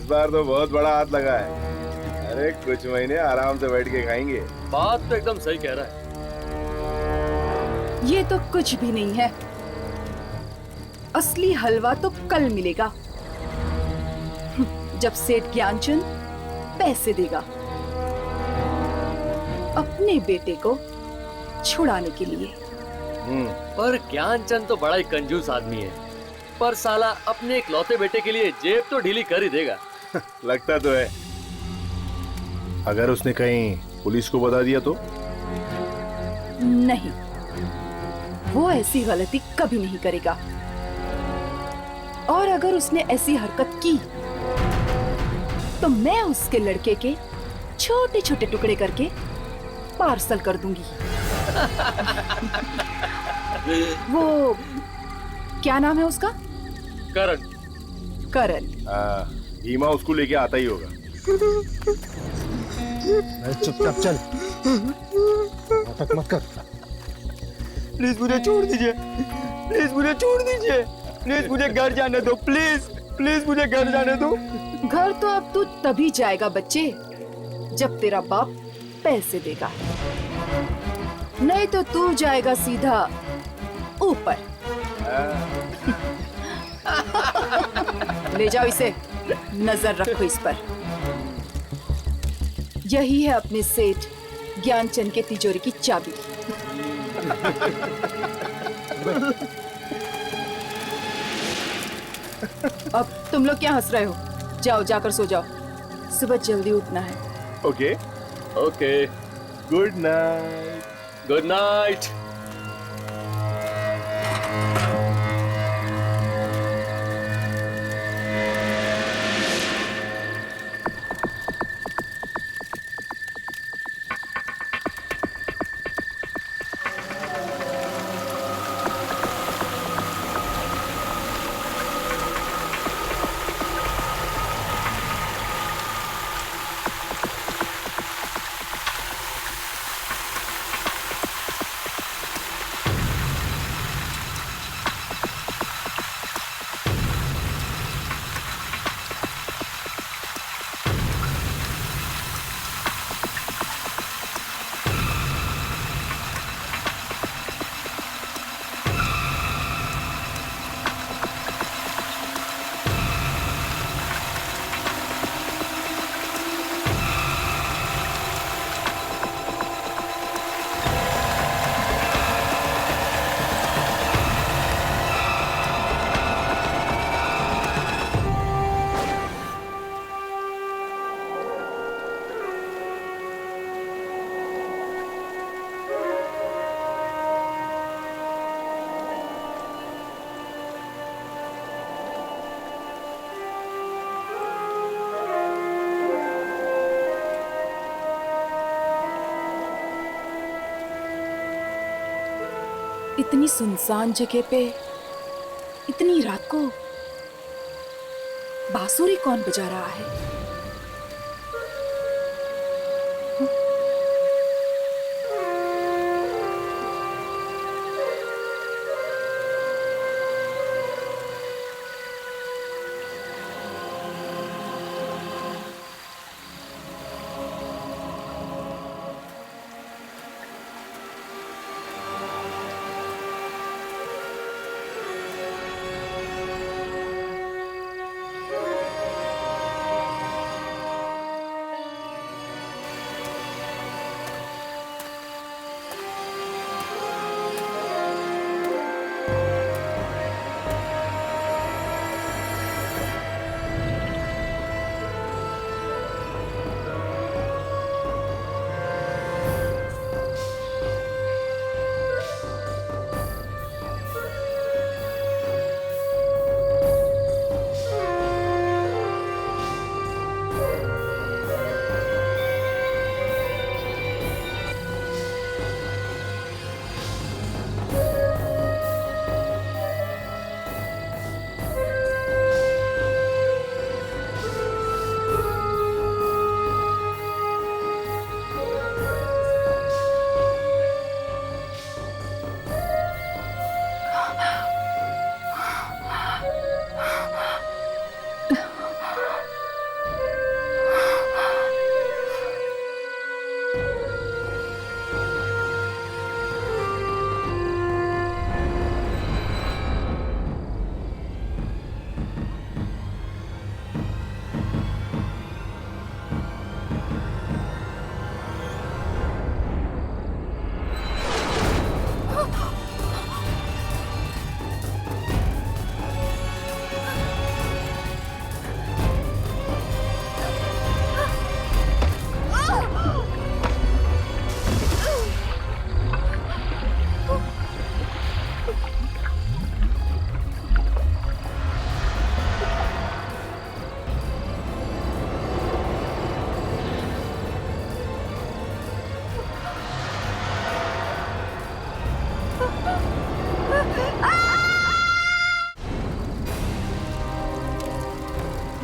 बार तो बहुत बड़ा हाथ लगा है। अरे कुछ महीने आराम से बैठ के खाएंगे। बात तो एकदम सही कह रहा है। ये तो कुछ भी नहीं है। असली हलवा तो कल मिलेगा, जब सेठ ज्ञानचंद पैसे देगा अपने बेटे को छुड़ाने के लिए। पर ज्ञानचंद तो बड़ा ही कंजूस आदमी है, पर साला अपने इकलौते बेटे के लिए जेब तो ढीली कर ही देगा। लगता तो है। अगर उसने कहीं पुलिस को बता दिया तो? नहीं, वो ऐसी गलती कभी नहीं करेगा। और अगर उसने ऐसी हरकत की तो मैं उसके लड़के के छोटे छोटे टुकड़े करके पार्सल कर दूंगी। वो क्या नाम है उसका? करण। करण। भीमा उसको लेके आता ही होगा। चुपचाप चल, नाटक मत कर। प्लीज मुझे छोड़ दीजिए, प्लीज मुझे छोड़ दीजिए, प्लीज मुझे घर जाने दो, प्लीज प्लीज मुझे घर जाने दो। घर तो अब तू तभी जाएगा बच्चे, जब तेरा बाप पैसे देगा, नहीं तो तू जाएगा सीधा ऊपर। ले जाओ इसे, नजर रखो इस पर। यही है अपने सेठ ज्ञानचंद के तिजोरी की चाबी। अब तुम लोग क्या हंस रहे हो? जाओ, जाकर सो जाओ, सुबह जल्दी उठना है। Okay okay, good night. Good night. इतनी सुनसान जगह पे इतनी रात को बांसुरी कौन बजा रहा है?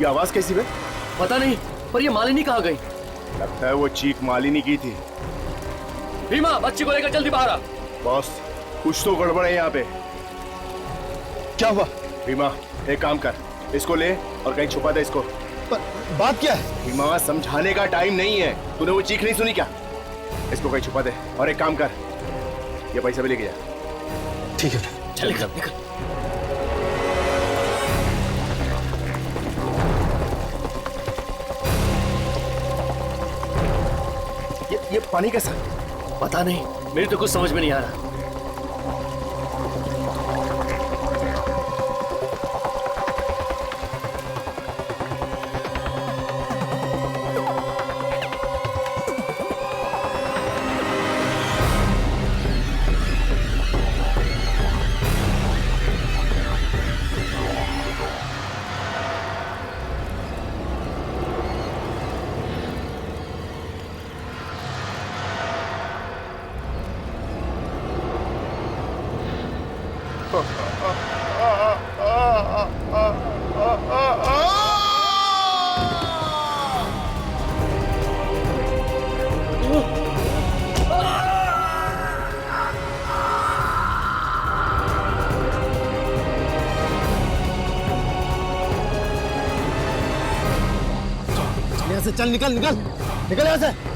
ये आवाज कैसी बे? पता नहीं, पर ये मालिनी कहाँ गई? लगता है वो चीख मालिनी की थी। भीमा, बच्ची को लेकर जल्दी बाहर आ। बॉस, कुछ तो गड़बड़ है यहाँ पे। क्या हुआ? भीमा, एक काम कर, इसको ले और कहीं छुपा दे इसको। बात क्या है? भीमा, समझाने का टाइम नहीं है। तूने वो चीख नहीं सुनी क्या? इसको कहीं छुपा दे और एक काम कर, ये पैसा भी लेके जा। ठीक है। चल निकल निकल। ये पानी कैसा? पता नहीं, मेरी तो कुछ समझ में नहीं आ रहा। यहाँ से चल, निकल निकल निकल यहाँ से।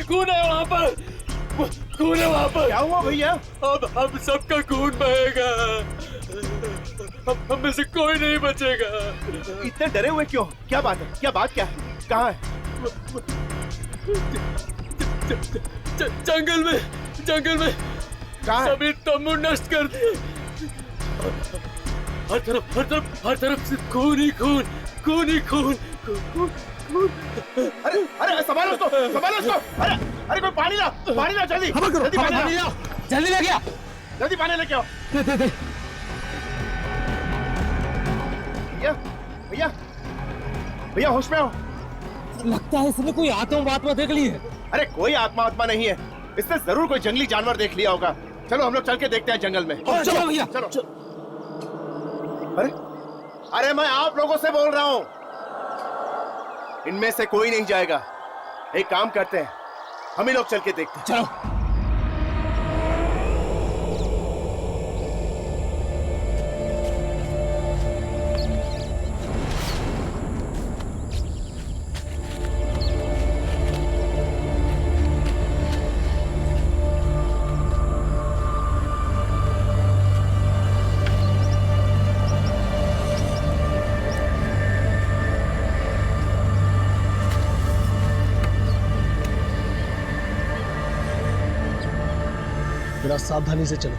खून है वहाँ पर, खून है वहाँ पर। क्या हुआ भैया? अब हम सबका खून बहेगा, हम में से कोई नहीं बचेगा। इतने डरे हुए क्यों? क्या बात है? क्या बात क्या है? कहाँ है? जंगल में, जंगल में कहाँ है? सभी तंबू नष्ट कर दिए। हर तरफ, हर तरफ, हर तरफ से खून ही खून, खून ही खून, खून, खून। अरे अरे, संभालो उसको, संभालो उसको। अरे अरे, कोई पानी ला, पानी ला जल्दी, जल्दी पानी ला, जल्दी लग गया। जल्दी पानी लेके आओ। दे दे दे। भैया भैया भैया, होश में आओ। लगता है इसने कोई आत्मा देख ली है। अरे कोई आत्मा नहीं है, इसने जरूर कोई जंगली जानवर देख लिया होगा। चलो हम लोग चल के देखते हैं जंगल में। चलो भैया, चलो। अरे अरे, मैं आप लोगों से बोल रहा हूँ, इनमें से कोई नहीं जाएगा। एक काम करते हैं, हम ही लोग चल के देखते हैं। चलो। जरा सावधानी से चलो,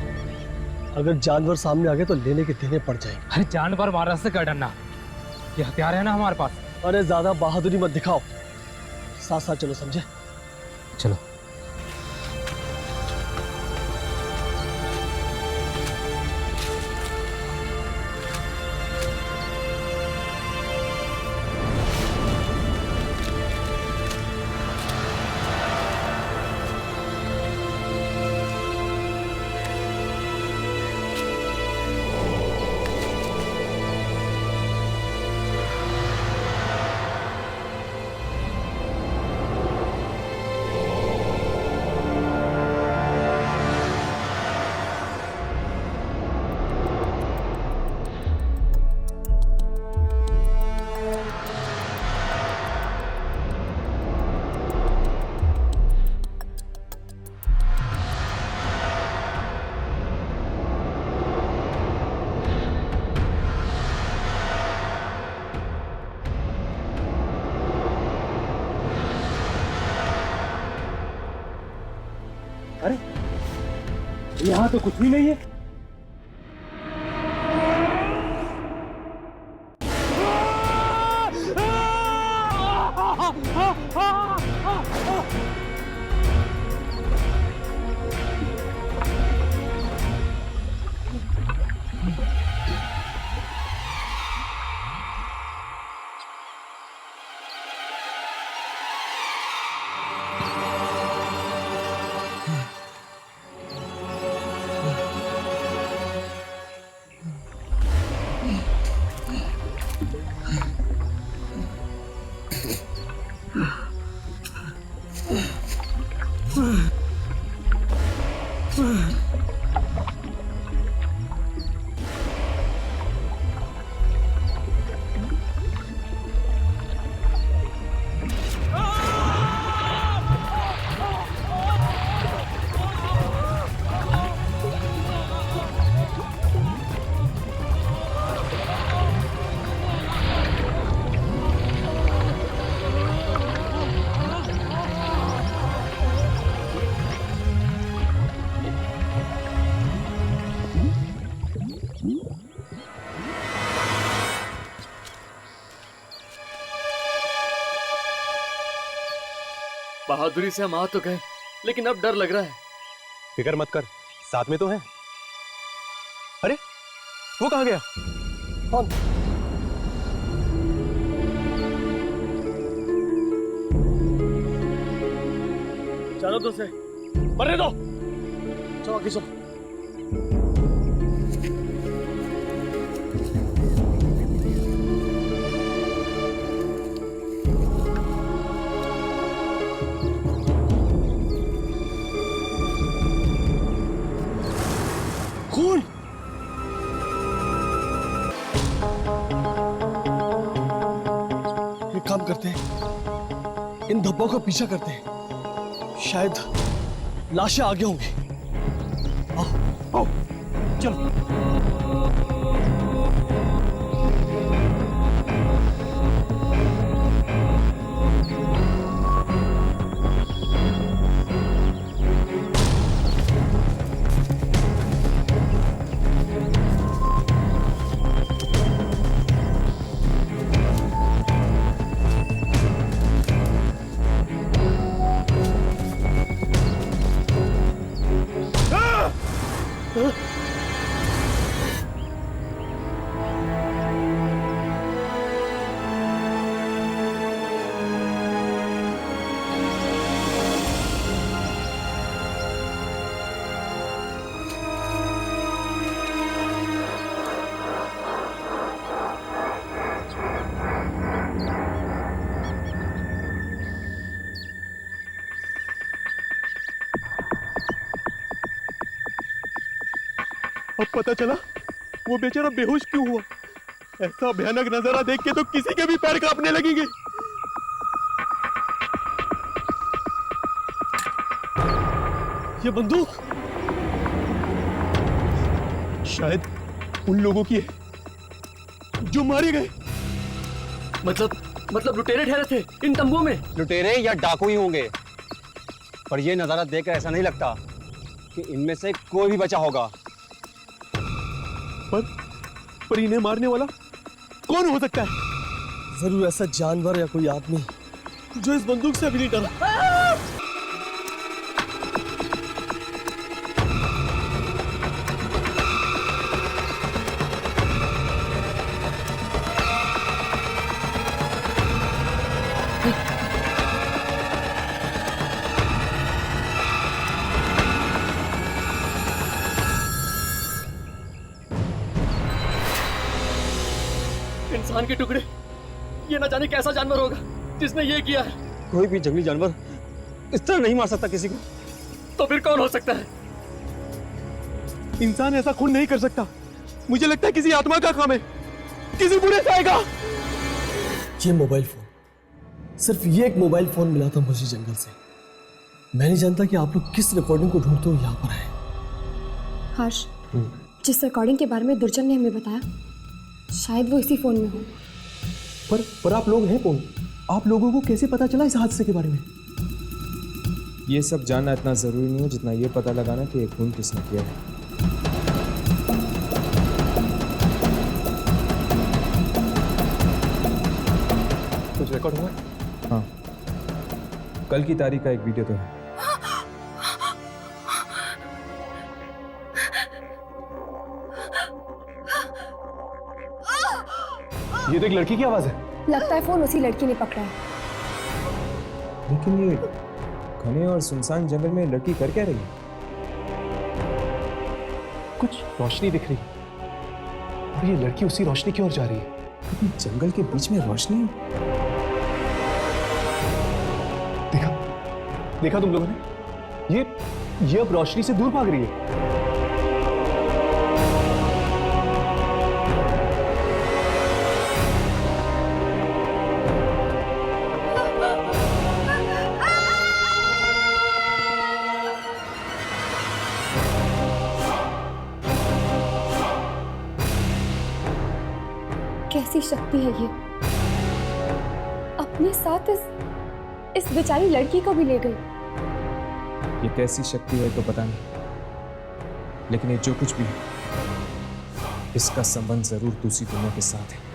अगर जानवर सामने आ गए तो लेने के देने पड़ जाएंगे। अरे जानवर मारने से क्या डरना, ये हथियार है ना हमारे पास। अरे ज्यादा बहादुरी मत दिखाओ, साथ साथ चलो, समझे? चलो। यहाँ तो कुछ भी नहीं है। बहादुरी से हम आ तो गए, लेकिन अब डर लग रहा है। फिक्र मत कर, साथ में तो है। अरे वो कहाँ गया? कौन? चलो तो से मरने दो। चलो आगे चलो। खून! एक काम करते हैं, इन धब्बों का पीछा करते हैं, शायद लाशें आगे होंगी। आओ, आओ, चलो। अब पता चला वो बेचारा बेहोश क्यों हुआ। ऐसा भयानक नजारा देख के तो किसी के भी पैर कांपने लगेंगे। ये बंदूक शायद उन लोगों की है जो मारे गए। मतलब लुटेरे ठहरे थे इन तंबुओं में। लुटेरे या डाकू ही होंगे, पर यह नजारा देखकर ऐसा नहीं लगता कि इनमें से कोई भी बचा होगा। पर इन्हें मारने वाला कौन हो सकता है? जरूर ऐसा जानवर या कोई आदमी जो इस बंदूक से अभी नहीं डरा। इंसान के टुकड़े, ये न जाने कैसा जानवर होगा जिसने ये किया है। कोई भी जंगली जानवर इस तरह नहीं मार सकता किसी को। तो फिर कौन हो सकता है? इंसान ऐसा खून नहीं कर सकता। मुझे लगता है किसी आत्मा का काम है, किसी बुरे से आएगा। ये मोबाइल फोन, सिर्फ ये एक मोबाइल फोन मिला था मुझे जंगल से। मैं नहीं जानता कि आप लोग किस रिकॉर्डिंग को ढूंढते हो यहाँ पर आए। हर्ष, जिस रिकॉर्डिंग के बारे में दुर्जन ने हमें बताया, शायद वो इसी फोन में हो। पर आप लोग हैं कौन? आप लोगों को कैसे पता चला इस हादसे के बारे में? ये सब जानना इतना जरूरी नहीं है जितना ये पता लगाना कि ये खून किसने किया है। कुछ रिकॉर्ड हुआ? हाँ, कल की तारीख का एक वीडियो तो है। ये तो एक लड़की की आवाज है। लगता है फोन उसी लड़की ने पकड़ा है। लेकिन ये घने और सुनसान जंगल में लड़की कर क्या रही है? कुछ रोशनी दिख रही है और ये लड़की उसी रोशनी की ओर जा रही है। जंगल के बीच में रोशनी? देखा तुम लोगों ने? ये अब रोशनी से दूर भाग रही है। कैसी शक्ति है ये, अपने साथ इस बेचारी लड़की को भी ले गई। ये कैसी शक्ति है तो पता नहीं, लेकिन ये जो कुछ भी है इसका संबंध जरूर दूसरी दुनिया के साथ है।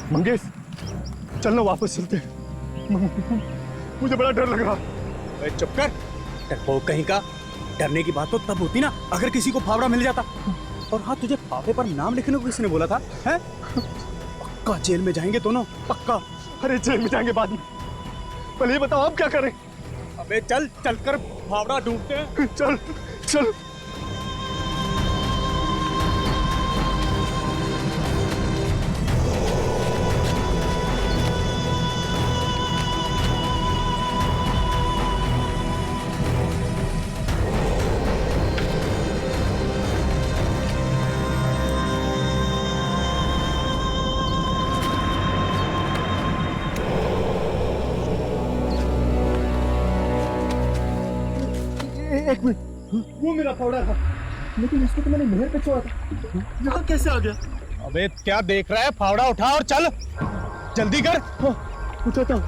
मंगेश, चलना वापस चलते हैं। मुझे बड़ा डर लग रहा। चुप कर, डरपोक कहीं का। डरने की बात तो तब होती ना अगर किसी को फावड़ा मिल जाता। और हाँ, तुझे फावड़े पर नाम लिखने को किसने बोला था? हैं? पक्का जेल में जाएंगे दोनों, पक्का। अरे जेल में जाएंगे बाद में, पहले ये बताओ आप क्या करें? अबे चल, चलकर फावड़ा ढूंढते हैं। चल चल। एक मिनट, वो मेरा फावड़ा था, लेकिन इसको तो मैंने नहर पे छोड़ा था। यहाँ कैसे आ गया? अबे क्या देख रहा है? फावड़ा उठा और चल, जल्दी कर। हाँ, उठाता हूँ।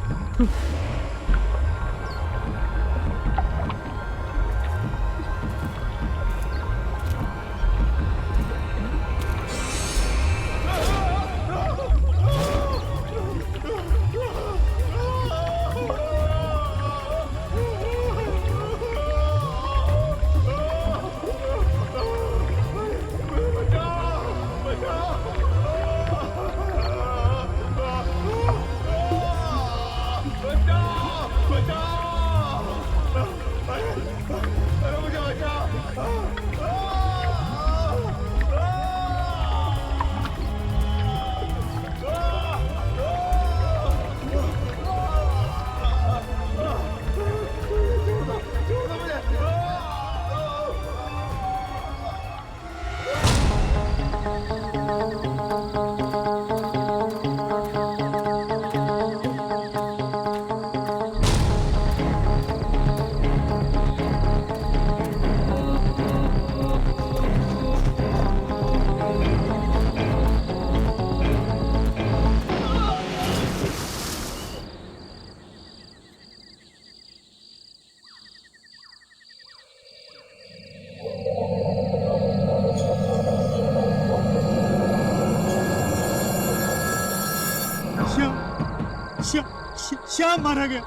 श्याम मारा गया।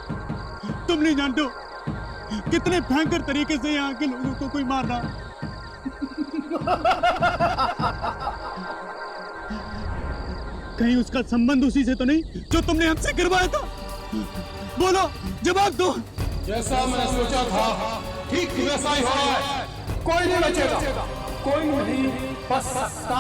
तुम नहीं जानते कितने भयंकर तरीके से यहाँ के लोगों को कोई मार रहा। कहीं उसका संबंध उसी से तो नहीं जो तुमने हमसे करवाया था? बोलो, जवाब दो। जैसा मैं सोचा था ठीक वैसा ही हो रहा है। कोई नहीं बचेगा, कोई नहीं बच सकता।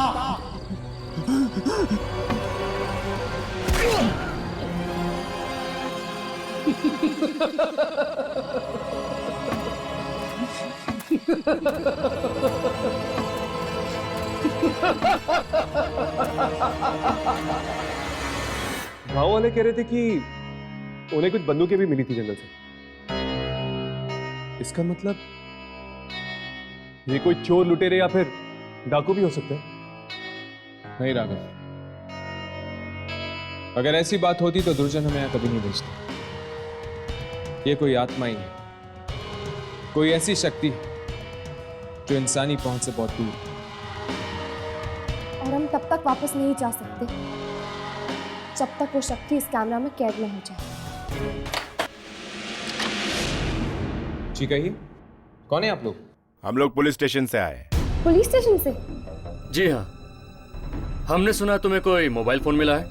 गांव वाले कह रहे थे कि उन्हें कुछ बंदूकें भी मिली थी जंगल से। इसका मतलब ये कोई चोर लुटेरे या फिर डाकू भी हो सकते हैं। नहीं राघव, अगर ऐसी बात होती तो दुर्जन हमें यहाँ कभी नहीं भेजते। ये कोई आत्मा ही नहीं, कोई ऐसी शक्ति जो इंसानी पहुंच से बहुत दूर। और हम तब तक वापस नहीं जा सकते जब तक वो शक्ति इस कैमरा में कैद न हो जाए। जी कहिए, कौन है आप लोग? हम लोग पुलिस स्टेशन से आए। पुलिस स्टेशन से? जी हाँ, हमने सुना तुम्हें कोई मोबाइल फोन मिला है।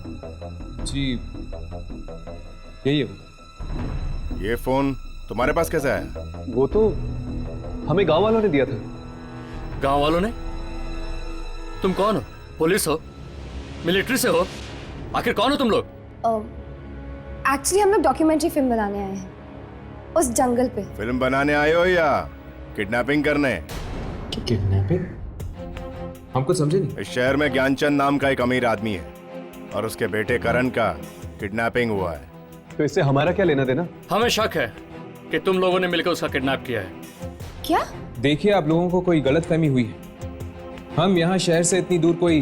जी यही है वो। ये फोन तुम्हारे पास कैसा है? वो तो हमें गांव वालों ने दिया था। गांव वालों ने? तुम कौन हो? पुलिस हो? मिलिट्री से हो? आखिर कौन हो तुम लोग? एक्चुअली हम लोग डॉक्यूमेंट्री फिल्म बनाने आए हैं उस जंगल पे। फिल्म बनाने आए हो या किडनैपिंग करने? किडनैपिंग? हम कुछ समझे नहीं। इस शहर में ज्ञानचंद नाम का एक अमीर आदमी है और उसके बेटे करण का किडनैपिंग हुआ है। तो इससे हमारा क्या लेना देना? हमें शक है कि तुम लोगों ने मिलकर उसका किडनैप किया है। क्या? देखिए, आप लोगों को कोई गलतफहमी हुई है। हम यहाँ शहर से इतनी दूर कोई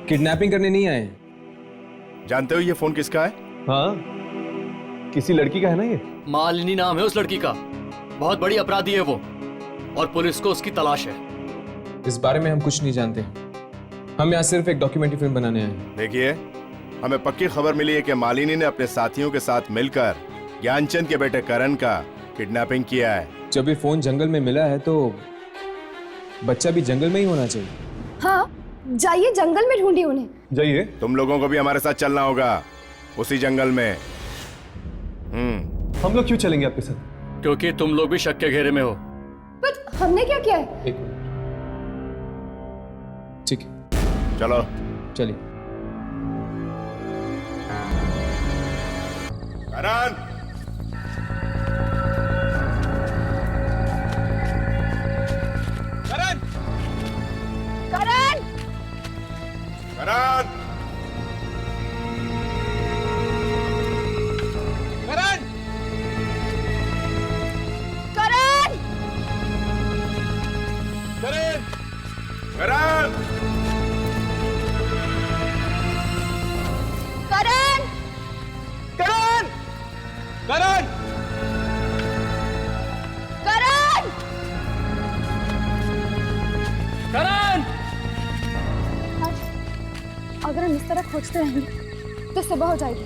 किडनैपिंग करने नहीं आए हैं। जानते हो ये फोन किसका है? हाँ, किसी लड़की का है ना ये। मालिनी नाम है उस लड़की का। बहुत बड़ी अपराधी है वो और पुलिस को उसकी तलाश है। इस बारे में हम कुछ नहीं जानते। हम यहाँ सिर्फ एक डॉक्यूमेंट्री फिल्म बनाने आए हैं। देखिए, हमें पक्की खबर मिली है कि मालिनी ने अपने साथियों के साथ मिलकर ज्ञानचंद के बेटे करण का किडनैपिंग किया है। जब ये फोन जंगल में मिला है तो बच्चा भी जंगल में ही होना चाहिए। हाँ, जाइए जंगल में ढूंढिए उन्हें। जाइए। तुम लोगों को भी हमारे साथ चलना होगा उसी जंगल में। हम लोग क्यों चलेंगे आपके साथ? क्योंकि तुम लोग भी शक के घेरे में हो। बट हमने क्या किया है? एक मिनट। ठीक है, चलो चलिए। करण, करण, करण! करण, करण, करण! करण, करण, करण! करण, करण, करण! करण! अगर हम इस तरह खोजते रहेंगे तो सुबह हो जाएगी,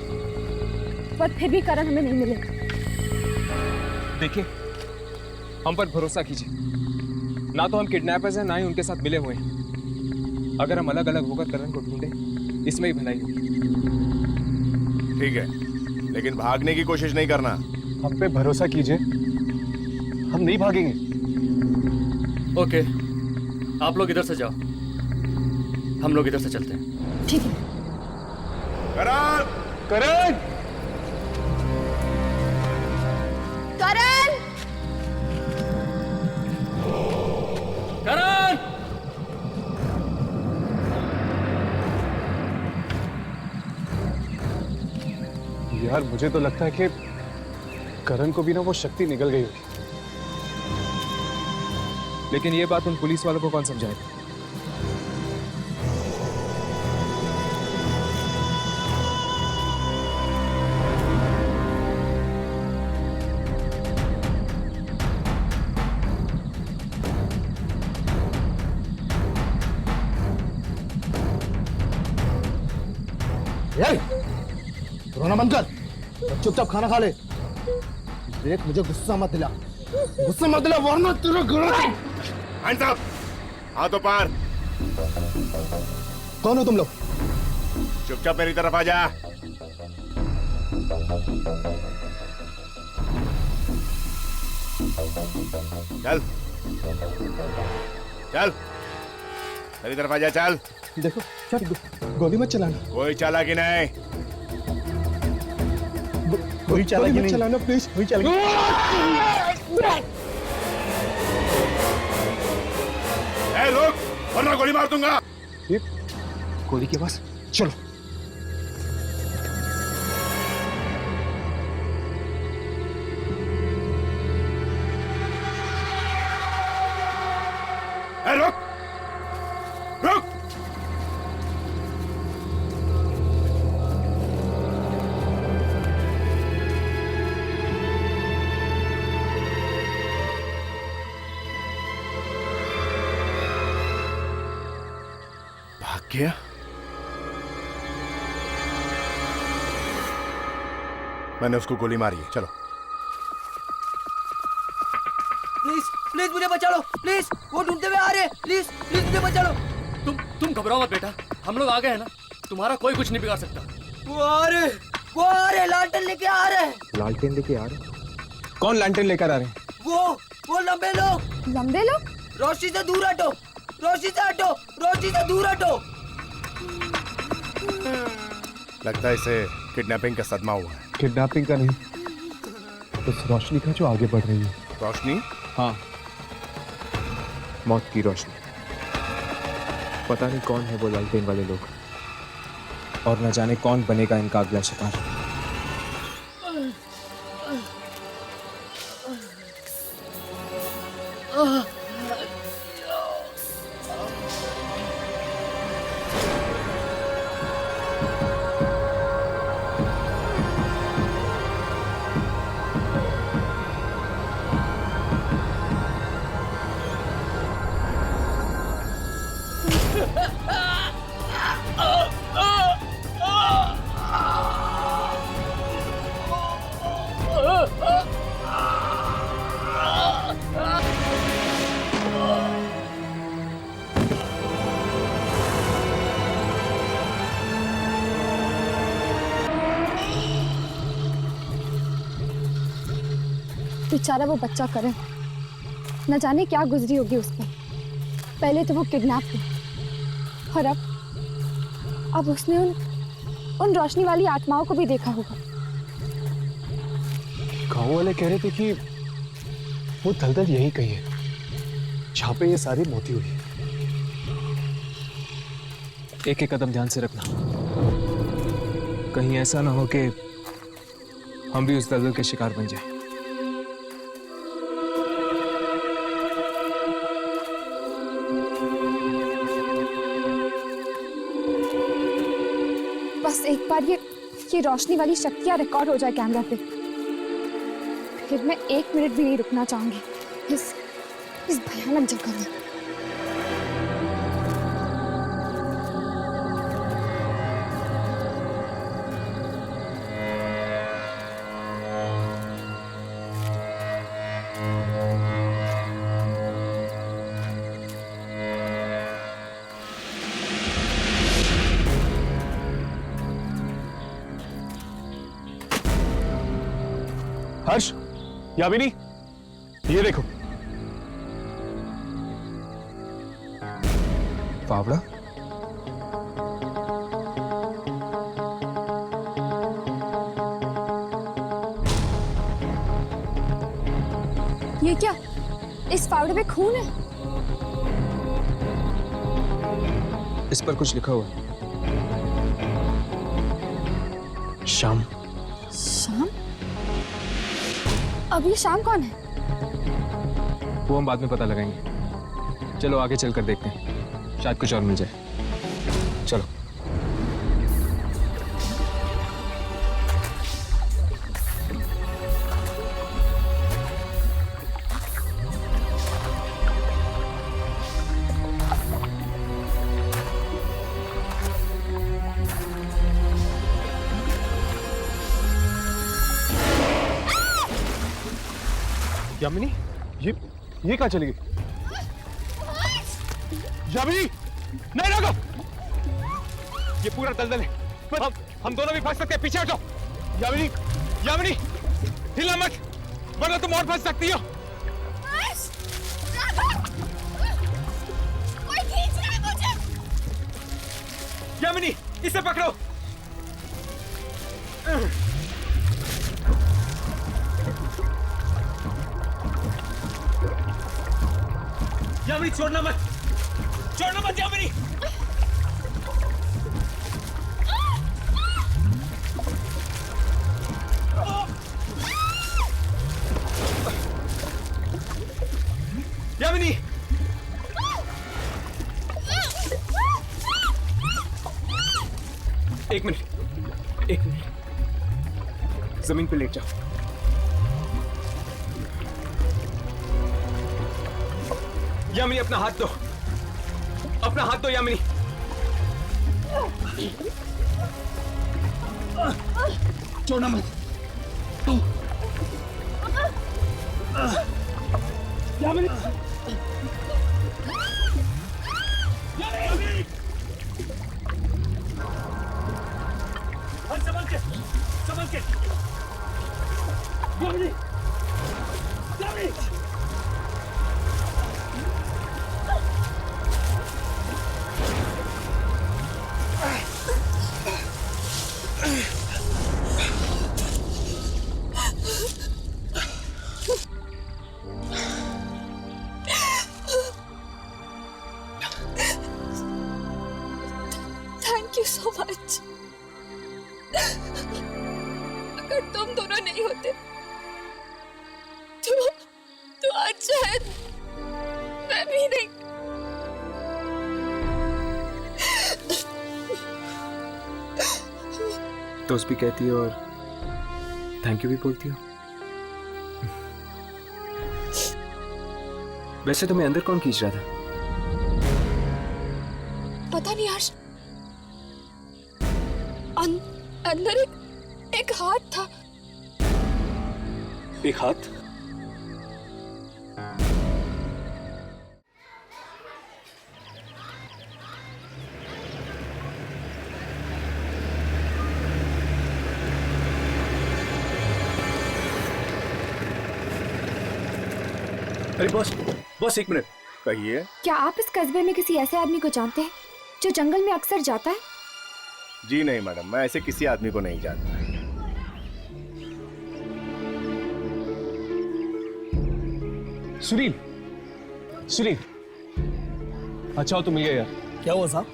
पर फिर भी करण हमें नहीं मिलेगा। देखिए, हम पर भरोसा कीजिए। ना तो हम किडनैपर्स हैं, ना ही उनके साथ मिले हुए हैं। अगर हम अलग अलग होकर करण को ढूंढे, इसमें ही भलाई होगी। ठीक है, लेकिन भागने की कोशिश नहीं करना। हम पे भरोसा कीजिए, हम नहीं भागेंगे। ओके, आप लोग इधर से जाओ, हम लोग इधर से चलते हैं। ठीक है। करण, करण! करण! करण! यार, मुझे तो लगता है कि करण को भी ना वो शक्ति निकल गई होगी। लेकिन ये बात उन पुलिस वालों को कौन समझाएगा? रोना बंद कर, चुपचाप खाना खा ले। देख, मुझे गुस्सा मत दिला, गुस्सा मत दिला, वरना तेरा गला। हैंड्स अप, हाथों पार। कौन हो तुम लोग? चुपचाप मेरी तरफ आ जा। चल चल, मेरी तरफ आ जा, चल। देखो, गोली मत चलाना। कोई चालाकी नहीं। कोई चालाकी नहीं चलाना, प्लीज। कोई चालाकी। ए, रुक, वरना गोली मार दूंगा। गोली के पास चलो। ए, रुक, रुक। भाग गया। मैंने उसको गोली मारी है। चलो। प्लीज प्लीज मुझे बचा लो, प्लीज, वो ढूंढते हुए आ रहे हैं, प्लीज प्लीज मुझे बचा लो। तुम घबराओ मत बेटा, हम लोग आ गए हैं ना, तुम्हारा कोई कुछ नहीं बिगाड़ सकता। वो आ रहे लालटेन लेके आ रहे हैं। लालटेन लेके आ रहे? कौन लालटेन लेकर आ रहे हैं? वो लंबे लोग। लंबे लोग? रोशनी से दूर हटो, रोशनी से हटो, रोशनी से दूर हटो। लगता है इसे किडनैपिंग का सदमा हुआ है। किडनैपिंग का नहीं, उस रोशनी का जो आगे बढ़ रही है। रोशनी? हाँ, मौत की रोशनी। पता नहीं कौन है वो लालटेन वाले लोग, और न जाने कौन बनेगा इनका अगला शिकार। बेचारा वो बच्चा करे, न जाने क्या गुजरी होगी उस पर। पहले तो वो किडनैप हुआ और अब उसने उन रोशनी वाली आत्माओं को भी देखा होगा। गाँव वाले कह रहे थे कि वो दलदल यहीं कहीं है जहाँ पे ये सारी मौतें हुई। एक एक कदम ध्यान से रखना, कहीं ऐसा ना हो कि हम भी उस दलदल के शिकार बन जाएं। बस एक बार ये रोशनी वाली शक्तियां रिकॉर्ड हो जाए कैमरा पे, फिर मैं 1 मिनट भी नहीं रुकना चाहूंगी इस भयानक जगह में। हर्ष, यामिनी, ये देखो। फावड़ा? ये क्या? इस फावड़े पे खून है? इस पर कुछ लिखा हुआ है। शाम। शाम? अब ये शाम कौन है? वो हम बाद में पता लगाएंगे। चलो आगे चलकर देखते हैं, शायद कुछ और मिल जाए। चलो। यामिनी, ये कहाँ चली गई? यामिनी, नहीं रोको! ये पूरा दलदल है, हम दोनों भी फंस सकते हैं। पीछे हटो। यामिनी, यामिनी, हिलना मत, वरना तुम और फंस सकती हो। कोई खींच रहा है मुझे। यामिनी, इसे पकड़ो। यामिनी, छोड़ना मत, छोड़ना मत यामिनी। यामिनी, एक मिनट, जमीन पे लेट जाओ। यामिनी, अपना हाथ दो, अपना हाथ दो यामिनी। छोड़ना मत। यामिनी, यामिनी, के संभल के। Yamini, Yamini. Thank you so much. अगर तुम दोनों नहीं होते तो आज शायद मैं भी नहीं। दोस्त भी कहती हो और थैंक यू भी बोलती हो। वैसे तुम्हें अंदर कौन खींच रहा था? पता नहीं यार, अंदर एक हाथ था। एक हाथ? अरे बॉस एक मिनट, कहिए। क्या आप इस कस्बे में किसी ऐसे आदमी को जानते हैं जो जंगल में अक्सर जाता है? जी नहीं मैडम, मैं ऐसे किसी आदमी को नहीं जानता। सुनील, सुनील, अच्छा हो तुम ये यार। क्या हुआ साहब?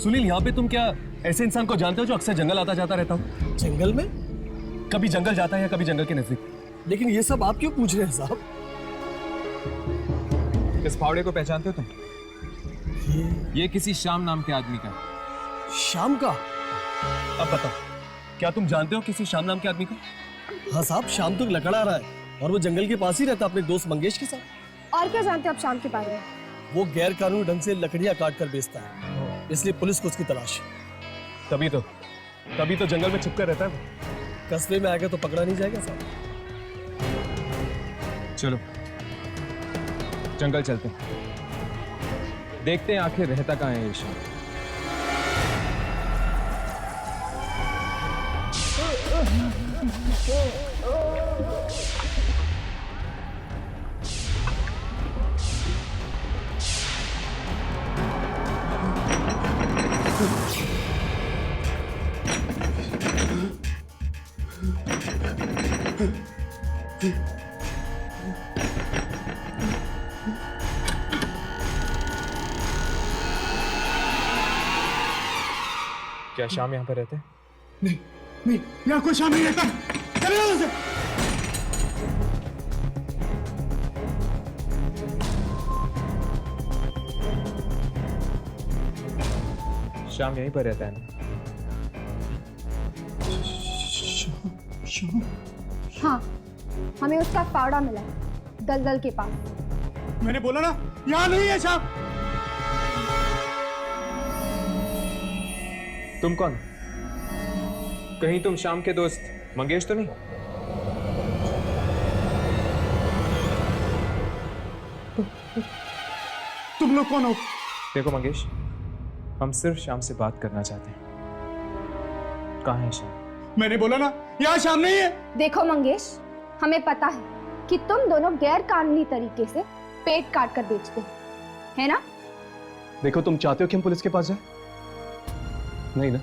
सुनील, यहाँ पे तुम क्या ऐसे इंसान को जानते हो जो अक्सर जंगल आता जाता रहता हो? जंगल में? कभी जंगल जाता है या कभी जंगल के नजदीक। लेकिन ये सब आप क्यों पूछ रहे हैं साहब? इस फावड़े को पहचानते हो तुम? ये किसी श्याम नाम के आदमी का है। शाम का? अब बताओ, क्या तुम जानते हो किसी श्याम नाम के आदमी को? हाँ साहब, शाम तक लकड़ा रहा है और वो जंगल के पास ही रहता अपने दोस्त मंगेश के साथ। और क्या जानते हो आप शाम के बारे में? वो गैर कानूनी ढंग से लकड़ियां काट कर बेचता है, इसलिए पुलिस को उसकी तलाश है। तभी तो जंगल में छिपकर रहता है वो। कस्बे में आएगा तो पकड़ा नहीं जाएगा साहब। चलो जंगल चलते हैं, देखते हैं आखिर रहता कहाँ है ये श्याम। क्या श्याम यहाँ पर रहते हैं? नहीं नहीं, यहाँ कोई शाम नहीं रहता। चले जाओ से। श्याम यहीं पर रहता है ना? हाँ, हमें उसका फावड़ा मिला है दलदल के पास। मैंने बोला ना, यहाँ नहीं है शाम। तुम कौन? कहीं तुम श्याम के दोस्त मंगेश तो नहीं? तुम लोग कौन हो? देखो मंगेश, हम सिर्फ श्याम से बात करना चाहते हैं। कहाँ है श्याम? मैंने बोला ना, यहाँ शाम नहीं है। देखो मंगेश, हमें पता है कि तुम दोनों गैर कानूनी तरीके से पेट काट कर बेचते हो, है ना? देखो, तुम चाहते हो कि हम पुलिस के पास जाएं? नहीं ना?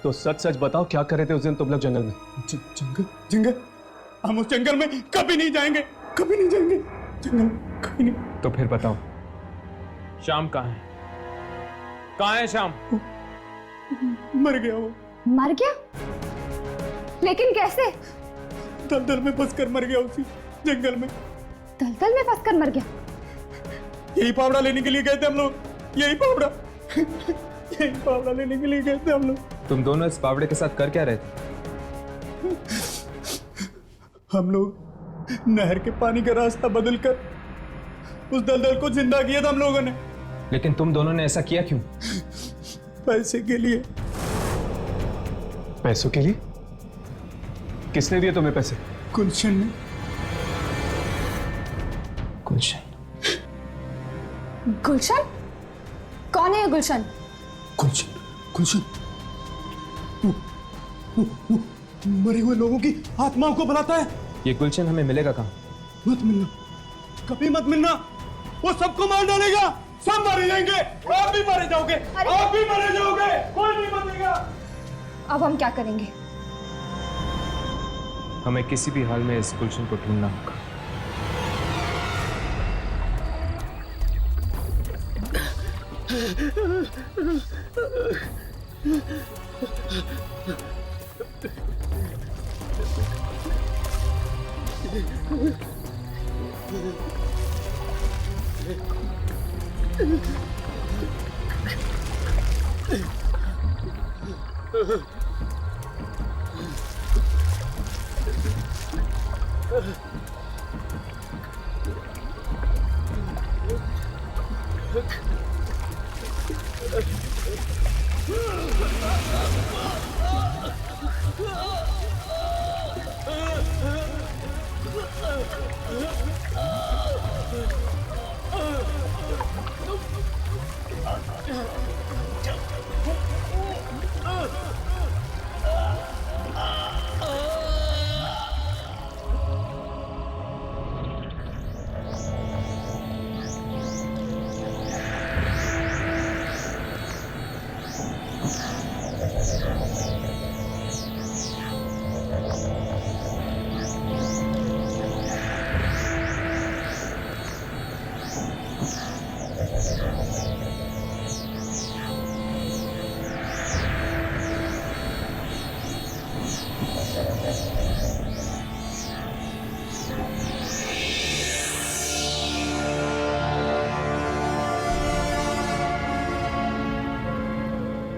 तो सच सच बताओ, क्या कर रहे थे उस दिन तुम लोग जंगल में? जंगल? जंगल? हम उस जंगल में कभी नहीं जाएंगे, कभी नहीं जाएंगे। जंगल कभी नहीं। तो फिर बताओ, श्याम कहाँ है? कहाँ है श्याम? मर गया वो। मर गया? लेकिन कैसे? दलदल में फंसकर मर गया उसी जंगल में। दलदल में फंसकर मर गया? यही फावड़ा लेने के लिए गए थे हम लोग। यही फावड़ा यही फावड़ा लेने के लिए गए थे हम लोग। तुम दोनों इस फावड़े के साथ कर क्या रहे थे? हम लोग नहर के पानी का रास्ता बदलकर उस दलदल को जिंदा किया था हम लोगों ने। लेकिन तुम दोनों ने ऐसा किया क्यों? पैसे के लिए। पैसों के लिए? किसने दिए तुम्हें पैसे? गुलशन ने। गुलशन? गुलशन? कौन है ये गुलशन? गुलशन, गुलशन मरे हुए लोगों की आत्माओं को बुलाता है। ये गुलशन हमें मिलेगा कहाँ? मत मिलना, कभी मत मिलना, वो सबको मार डालेगा, सब मारे जाएंगे, आप भी मारे जाओगे, आप भी मारे जाओगे, कोई नहीं बचेगा। अब हम क्या करेंगे? हमें किसी भी हाल में इस गुलशन को ढूंढना होगा।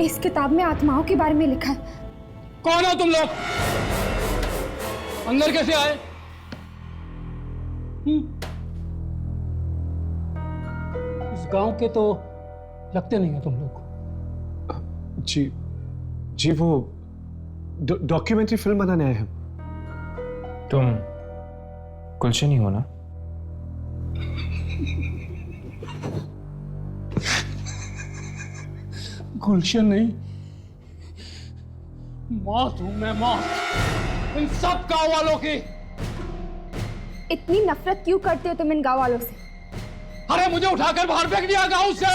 इस किताब में आत्माओं के बारे में लिखा है। कौन हो तुम लोग? अंदर कैसे आए? इस गांव के तो लगते नहीं हो तुम लोग। जी जी, वो डॉक्यूमेंट्री फिल्म बनाने आए हैं। तुम गुलशन ही हो ना? गुलशन नहीं, मौत हूं मैं, मौत इन सब गांव वालों की। इतनी नफरत क्यों करते हो तुम इन गांव वालों से? अरे मुझे उठाकर बाहर फेंक दिया गांव से।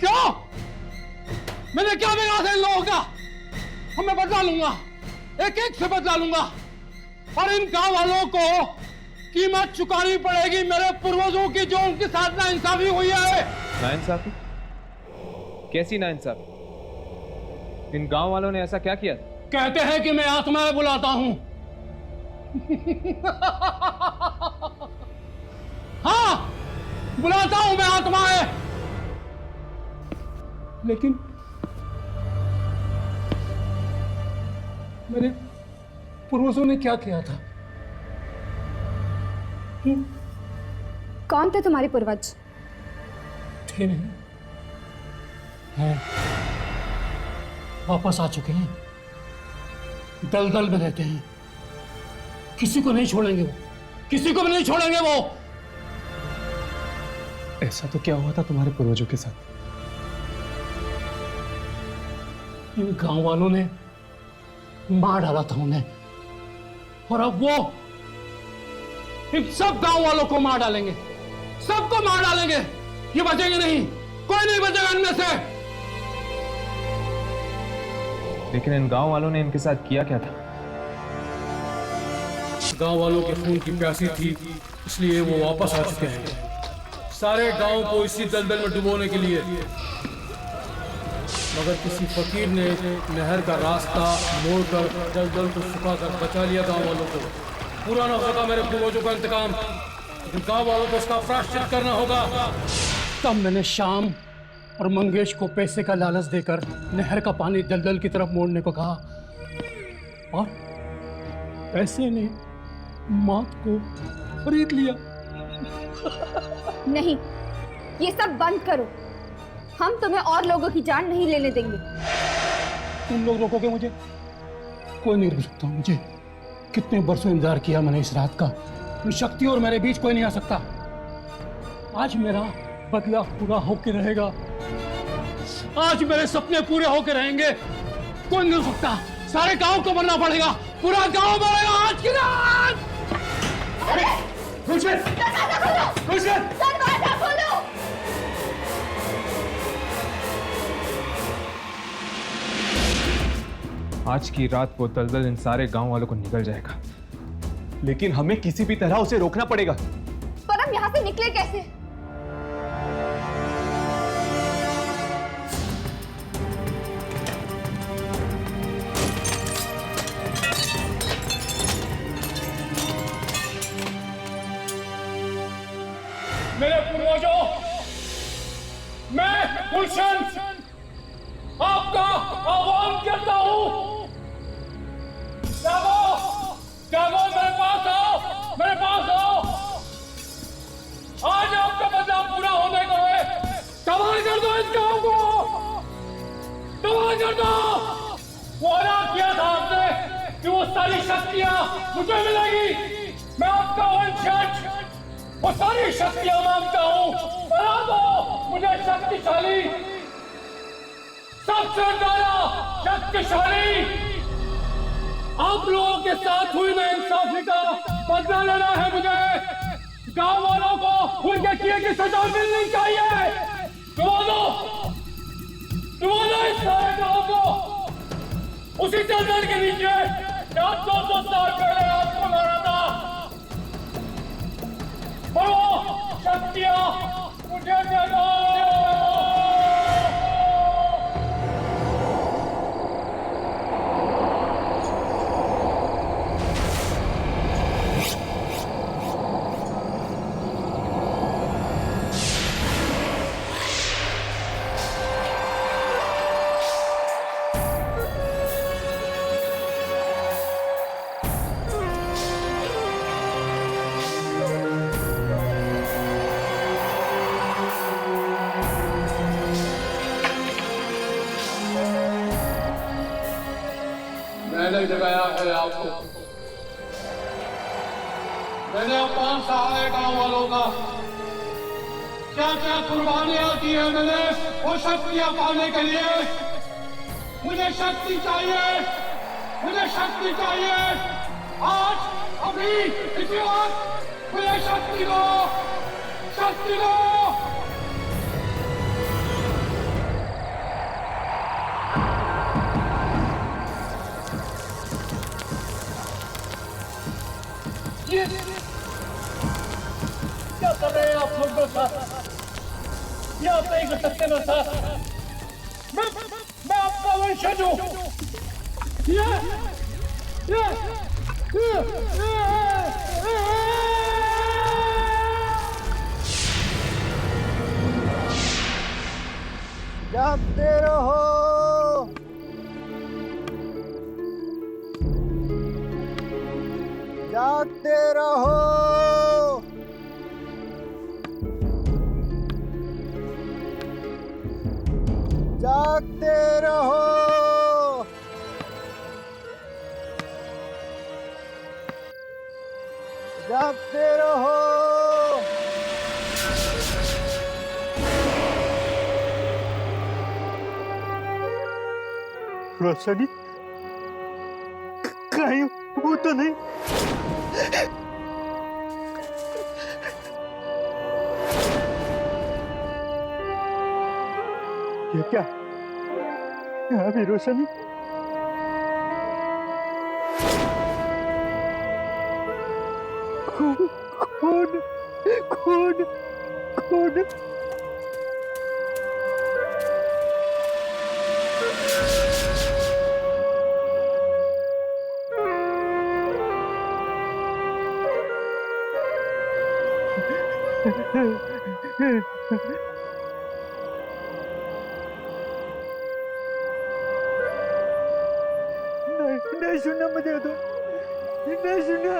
क्यों? मैंने क्या बिगाड़ा था इन लोगों का? और मैं बदला लूंगा, एक एक से बदला लूंगा, और इन गांव वालों को कीमत चुकानी पड़ेगी मेरे पूर्वजों की, जो उनके साथ नाइंसाफी हुई है। नाइंसाफी? कैसी नाइंसाफी? इन गांव वालों ने ऐसा क्या किया? कहते हैं कि मैं आत्माएं बुलाता हूं। हाँ, बुलाता हूं मैं आत्माएं, लेकिन मेरे पूर्वजों ने क्या किया था? कौन थे तुम्हारे पूर्वज? थे नहीं, हैं, वापस आ चुके हैं, दलदल में रहते हैं, किसी को नहीं छोड़ेंगे वो, किसी को भी नहीं छोड़ेंगे वो। ऐसा तो क्या हुआ था तुम्हारे पूर्वजों के साथ? इन गांव वालों ने मार डाला था उन्हें, और अब वो इन सब गांव वालों को मार डालेंगे, सबको मार डालेंगे। ये बचेंगे नहीं, कोई नहीं बचेगा इनमें से। लेकिन इन गांव वालों ने इनके साथ किया क्या था? गांव वालों के खून की प्यासी थी, इसलिए वो वापस आ चुके हैं, सारे गांव को इसी दलदल में डुबोने के लिए। मगर किसी फकीर ने नहर का रास्ता मोड़कर दलदल को सुखाकर बचा लिया गांव वालों को। पूरा न होगा मेरे पूर्वजों का इंतकाम, लेकिन गांव वालों को उसका प्रायश्चित करना होगा। तब मैंने श्याम और मंगेश को पैसे का लालच देकर नहर का पानी दलदल की तरफ मोड़ने को कहा, और पैसे ने मौत को खरीद लिया। नहीं, ये सब बंद करो, हम तुम्हें और लोगों की जान नहीं लेने देंगे। तुम लोग रोकोगे मुझे? कोई नहीं रोक सकता मुझे। कितने बरसों इंतजार किया मैंने इस रात का। शक्ति और मेरे बीच कोई नहीं आ सकता। आज मेरा बदला पूरा होके रहेगा। आज मेरे सपने पूरे होकर रहेंगे। कोई नहीं हो सकता, सारे गांव को मरना पड़ेगा, पूरा गांव मरेगा आज की रात। गुलशन! गुलशन! दरवाजा खोलो! आज की रात वो दलदल इन सारे गांव वालों को निकल जाएगा, लेकिन हमें किसी भी तरह उसे रोकना पड़ेगा। पर हम यहाँ से निकले कैसे? मेरे पूर्वजों, मैं गुलशन आपका आह्वान करता हूँ। जागो, जागो, मेरे पास आओ, मेरे पास आओ। आज आपका बदलाव पूरा होने को है। तबाह कर दो इस गांव को, तबाह कर दो। वादा किया था आपने कि वो सारी शक्तियां मुझे मिलेगी। मैं आपका वंशज वो सारी शक्तियां मांगता हूँ। बना दो मुझे शक्तिशाली, सबसे ज्यादा शक्तिशाली। आप लोगों के साथ हुई नाइंसाफी का बदला लेना है मुझे। गांव वालों को उनके किए की सजा मिलनी चाहिए। डुबो दो इस सारे गांव को उसी दलदल के नीचे जहां 200 साल पहले आपको मारा था। वो शक्तियां मुझे दे दो। मैंने जगाया है आपको। मैंने अपमान सहा है गांव वालों का। क्या क्या कुर्बानियां की है मैंने वो शक्तियां पाने के लिए। मुझे शक्ति चाहिए, मुझे शक्ति चाहिए। आज अभी इसी वक्त मुझे शक्ति दो, शक्ति दो। क्या कर रहे हैं आप लोग मेरे साथ? ये आप नहीं कर सकते मेरे साथ। मैं आपका वंशज हूँ। जागते रहो, जागते रहो। जागते रहो। जागते रहो। रोशनी कहीं वो तो नहीं। ये क्या? यहाँ भी रोशनी? कौन कौन कौन कौन? नहीं सुनना मुझे तो, नहीं सुनना।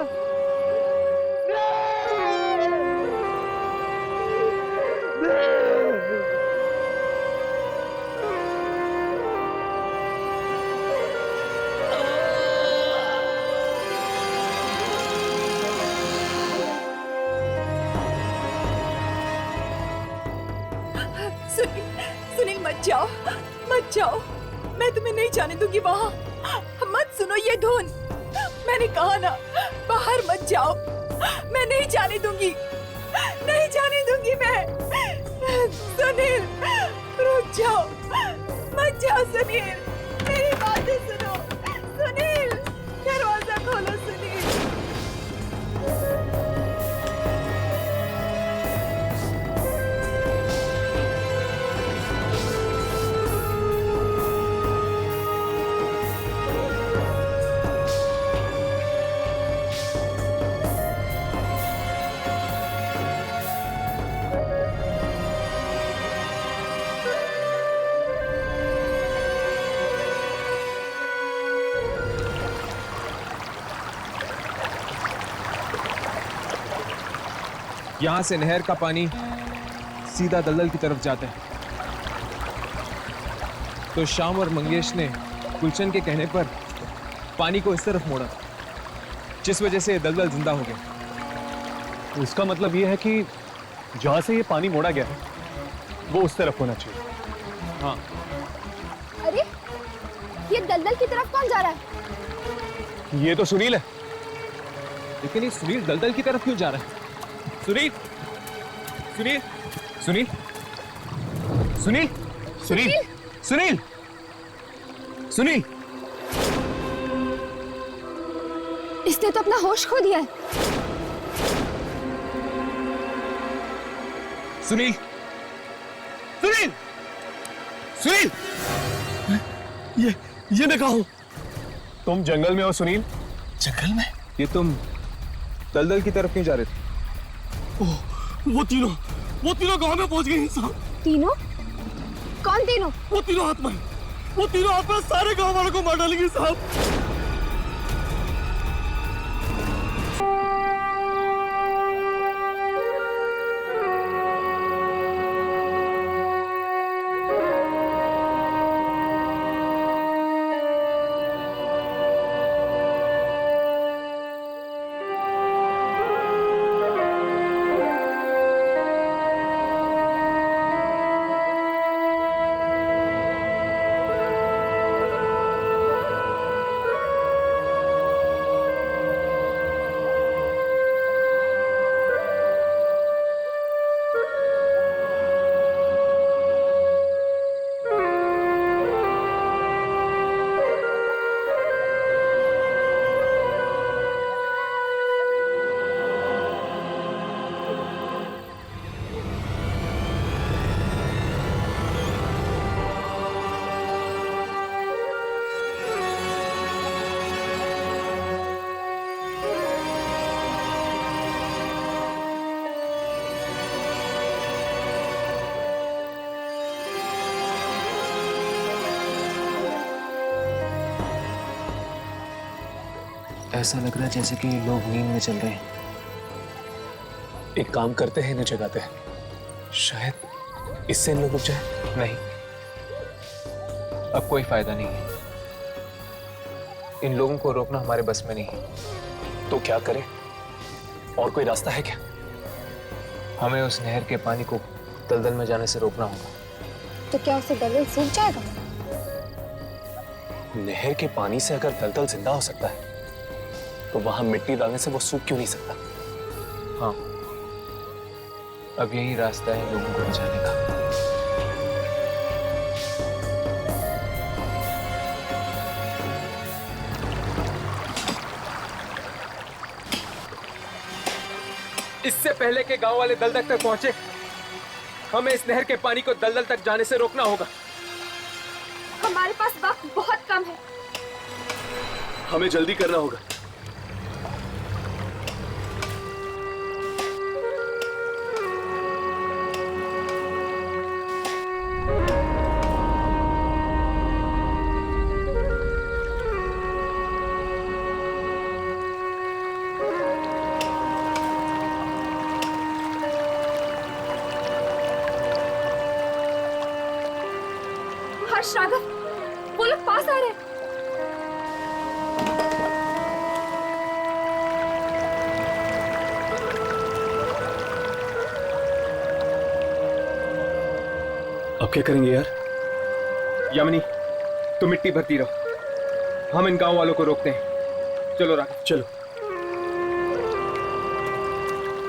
सुनील मत जाओ, मत जाओ, मैं तुम्हें नहीं जाने दूंगी वहाँ। मत सुनो ये धुन, मैंने कहा ना बाहर मत जाओ, मैं नहीं जाने दूंगी, नहीं जाने दूंगी मैं। सुनील रुक जाओ, मत जाओ सुनील, मेरी बातें सुनो। सुनील दरवाजा खोलो सुनील। यहां से नहर का पानी सीधा दलदल की तरफ जाता है। तो श्याम और मंगेश ने गुलशन के कहने पर पानी को इस तरफ मोड़ा, जिस वजह से दलदल जिंदा हो गया। तो इसका मतलब यह है कि जहां से ये पानी मोड़ा गया है वो उस तरफ होना चाहिए। हाँ। अरे ये दलदल की तरफ कौन जा रहा है? ये तो सुनील है। लेकिन ये सुनील दलदल की तरफ क्यों जा रहा है? सुनील, सुनील, सुनील, सुनील, सुनील, सुनील, सुनील। इसने तो अपना होश खो दिया है। सुनील, सुनील, सुनील। ये मैं कहा हूं? तुम जंगल में हो सुनील? जंगल में? ये तुम दलदल की तरफ क्यों जा रहे थे? वो तीनों गांव में पहुंच गए साहब। तीनों? कौन तीनों? वो तीनों आत्मा सारे गांव वालों को मार डालेंगे साहब। ऐसा लग रहा है जैसे कि लोग नींद में चल रहे हैं। एक काम करते हैं, इन्हें जगाते हैं, शायद इससे इन लोग उठ जाए। नहीं, अब कोई फायदा नहीं है। इन लोगों को रोकना हमारे बस में नहीं है। तो क्या करें? और कोई रास्ता है क्या? हमें उस नहर के पानी को दलदल में जाने से रोकना होगा। तो क्या उसे दलदल सूख जाएगा? नहर के पानी से अगर दलदल जिंदा हो सकता है तो वहां मिट्टी डालने से वो सूख क्यों नहीं सकता? हाँ, अब यही रास्ता है लोगों को बचाने का। इससे पहले के गांव वाले दलदल तक पहुंचे, हमें इस नहर के पानी को दलदल तक जाने से रोकना होगा। हमारे पास वक्त बहुत कम है। हमें जल्दी करना होगा। हर्ष, राघव, वो लोग पास आ रहे हैं। अब क्या करेंगे यार? यामिनी, तुम मिट्टी भरती रहो, हम इन गांव वालों को रोकते हैं। चलो राघव, चलो।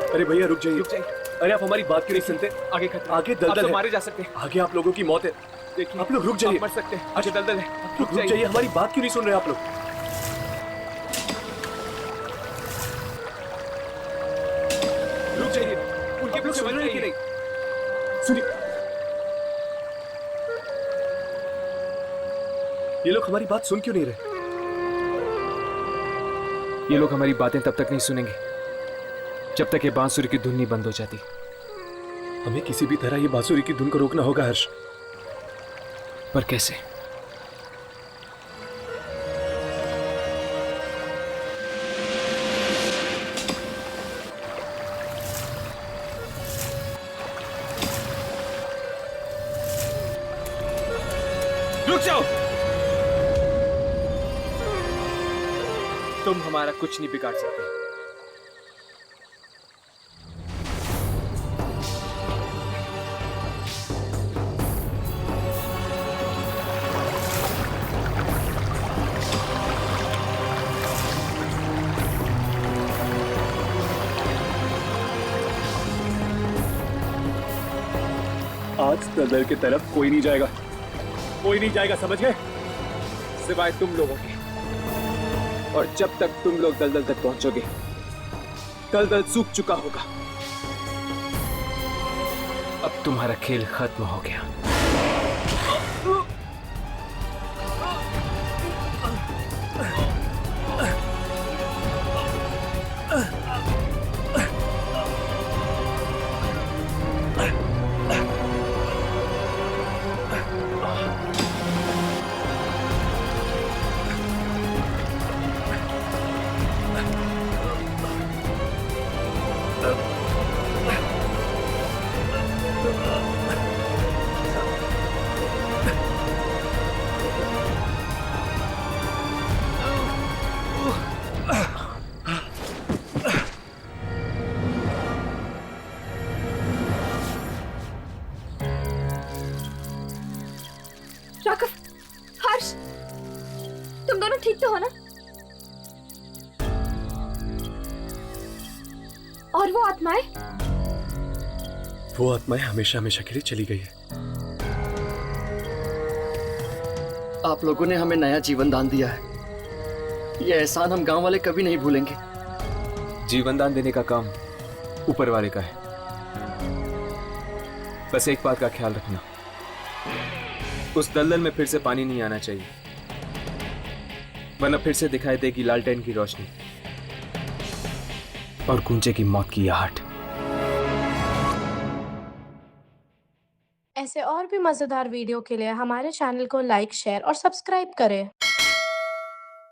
अरे भैया रुक जाइए, रुक जाइए। अरे आप हमारी बात क्यों नहीं सुनते? आगे खतरा, आगे दलदल आप तो है। मारे जा सकते हैं। आगे आप लोगों की मौत है। देखिए, आप लोग रुक जाइए। आप मर सकते हैं, आगे दलदल है। रुक जाइए, हमारी बात क्यों नहीं सुन रहे आप लोग? रुक जाइए, उनके पीछे सुन मत रहे हैं कि जाइए। नहीं? सुनिए, ये लोग हमारी बात सुन क्यों नहीं रहे? ये लोग हमारी बातें तब तक नहीं सुनेंगे जब तक ये बांसुरी की धुन नहीं बंद हो जाती। हमें किसी भी तरह ये बांसुरी की धुन को रोकना होगा हर्ष। पर कैसे? रुक जाओ, तुम हमारा कुछ नहीं बिगाड़ सकते। आज दलदल की तरफ कोई नहीं जाएगा, कोई नहीं जाएगा, समझ गए? सिवाय तुम लोगों के। और जब तक तुम लोग दलदल तक पहुंचोगे, दलदल सूख चुका होगा। अब तुम्हारा खेल खत्म हो गया। राघव, हर्ष, तुम दोनों ठीक तो हो ना? और वो आत्माएं? वो आत्माएं हमेशा हमेशा के लिए चली गई है। आप लोगों ने हमें नया जीवन दान दिया है। ये एहसान हम गांव वाले कभी नहीं भूलेंगे। जीवन दान देने का काम ऊपर वाले का है। बस एक बात का ख्याल रखना, उस दलदल में फिर से पानी नहीं आना चाहिए, वरना फिर से दिखाई देगी लालटेन की रोशनी और गूंजेगी मौत की आहट। ऐसे और भी मजेदार वीडियो के लिए हमारे चैनल को लाइक, शेयर और सब्सक्राइब करें।